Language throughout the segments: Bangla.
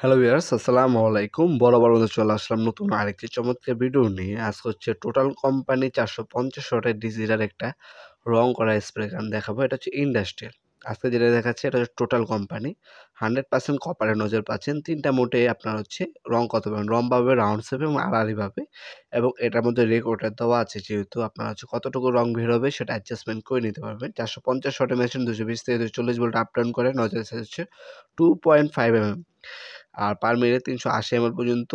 হ্যালো ভিউয়ার্স, আসসালামু আলাইকুম। বরাবর মতো চলে আসলাম নতুন আরেকটি চমৎকার ভিডিও নিয়ে। আজকে হচ্ছে টোটাল কোম্পানি 450 ওয়াটের ডিজিটাল একটা রং করা স্প্রে গান দেখাবো। এটা হচ্ছে ইন্ডাস্ট্রিয়াল। আজকে যেটা দেখাচ্ছে এটা হচ্ছে টোটাল কোম্পানি। 100% কপারের নজর পাচ্ছেন। ৩টা মোডে আপনার হচ্ছে রং করতে পারবেন। রম্বভাবে, রাউন্ড শেপ এবং আড়াআড়িভাবে, এবং এটার মধ্যে রেগুলেটর দেওয়া আছে, যেহেতু আপনার হচ্ছে কতটুকু রং বের হবে সেটা অ্যাডজাস্টমেন্ট করে নিতে পারবেন। 450 ওয়াটের মেশিন 220 থেকে 240 ভোল্ট আপ ডাউন করে। নজরের সাইজ হচ্ছে 2.5 mm। আর পার মিনিটে ৩৮০ ml পর্যন্ত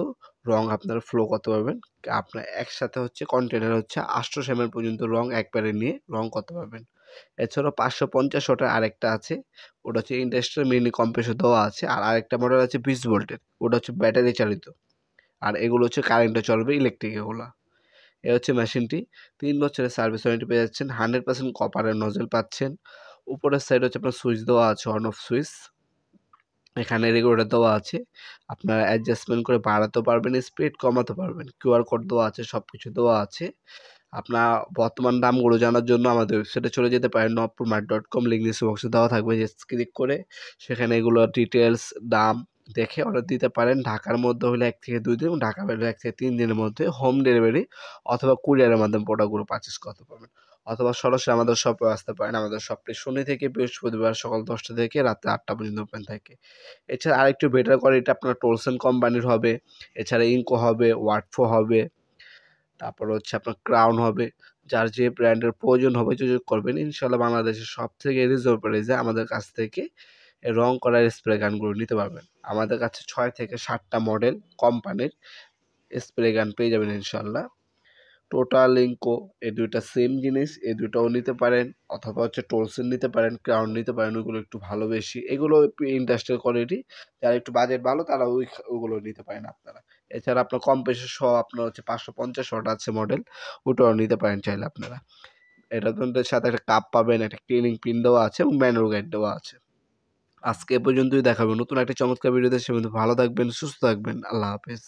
রং আপনারা ফ্লো করতে পারবেন। আপনার একসাথে হচ্ছে কন্টেনার হচ্ছে ৮০০ ml পর্যন্ত রং একবারে নিয়ে রং করতে পারবেন। এছাড়াও ৫৫০ ওয়াটের আরেকটা আছে, ওটা হচ্ছে ইন্ডাস্ট্রিয়াল মিনি কম্প্রেসর দেওয়া আছে। আর আরেকটা মডেল আছে ২০ ভোল্টের, ওটা হচ্ছে ব্যাটারি চালিত। আর এগুলো হচ্ছে কারেন্টে চলবে, ইলেকট্রিক এগুলা। এ হচ্ছে মেশিনটি। ৩ বছরের সার্ভিস ওয়ারেন্টি পেয়ে যাচ্ছেন। 100% কপারের নজল পাচ্ছেন। উপরের সাইড হচ্ছে আপনার সুইচ দেওয়া আছে, অন অফ সুইচ। এখানে রেগুলেটর দেওয়া আছে। আপনারা অ্যাডজাস্টমেন্ট করে বাড়াতেও পারবেন, স্পিড কমাতে পারবেন। কিউআর কোড দেওয়া আছে, সবকিছু দেওয়া আছে। আপনার বর্তমান দামগুলো জানার জন্য আমাদের ওয়েবসাইটে চলে যেতে পারেন, nopurmat.com, লিঙ্ক ডিসক্রিপশন বক্সে দেওয়া থাকবে। জাস্ট ক্লিক করে সেখানে এগুলো ডিটেইলস, দাম দেখে অর্ডার দিতে পারেন। ঢাকার মধ্যে হলে ১ থেকে ২ দিন, এবং ঢাকার বাইরে ১ থেকে ৩ দিনের মধ্যে হোম ডেলিভারি অথবা কুরিয়ারের মাধ্যমে প্রোডাক্টগুলো পারচেজ করতে পারবেন। অথবা সরাসরি আমাদের শপে আসতে পারেন। আমাদের শপটি শনি থেকে বৃহস্পতিবার সকাল ১০টা থেকে রাত ৮টা পর্যন্ত ওপেন থাকে। এছাড়া আরেকটু বেটার কোয়ালিটি আপনার টোলসন কোম্পানির হবে। এছাড়া ইনকো হবে, ওয়াটফো হবে, তারপর হচ্ছে আপনার ক্রাউন হবে। যার যে ব্র্যান্ডের প্রয়োজন হবে যোগাযোগ করবেন। ইনশাআল্লাহ বাংলাদেশের সবথেকে রিজনেবল প্রাইসে আমাদের কাছ থেকে এই রং করার স্প্রে গানগুলো নিতে পারবেন। আমাদের কাছে ৬ থেকে ৭টা মডেল কোম্পানির স্প্রে গান পেয়ে যাবেন ইনশাআল্লাহ। টোটাল, ইনকো, এই ২ টা সেম জিনিস। এই ২ টাও নিতে পারেন, অথবা হচ্ছে টোলসন নিতে পারেন, ক্রাউন নিতে পারেন। ওইগুলো একটু ভালো বেশি। এগুলো ইন্ডাস্ট্রিয়াল কোয়ালিটি। যারা একটু বাজেট ভালো তারা ওগুলো নিতে পারেন আপনারা। এছাড়া আপনার কম্প্রেসর সহ আপনার হচ্ছে ৫৫০ ওয়াট আছে মডেল, ওটাও নিতে পারেন চাইলে আপনারা। এটার সাথে একটা কাপ পাবেন, একটা ক্লিনিং পিন দেওয়া আছে এবং ম্যানুয়াল গাইড দেওয়া আছে। আজকে এ পর্যন্তই। দেখাবো নতুন একটা চমৎকার ভিডিওতে। সে পর্যন্ত ভালো থাকবেন, সুস্থ থাকবেন। আল্লাহ হাফেজ।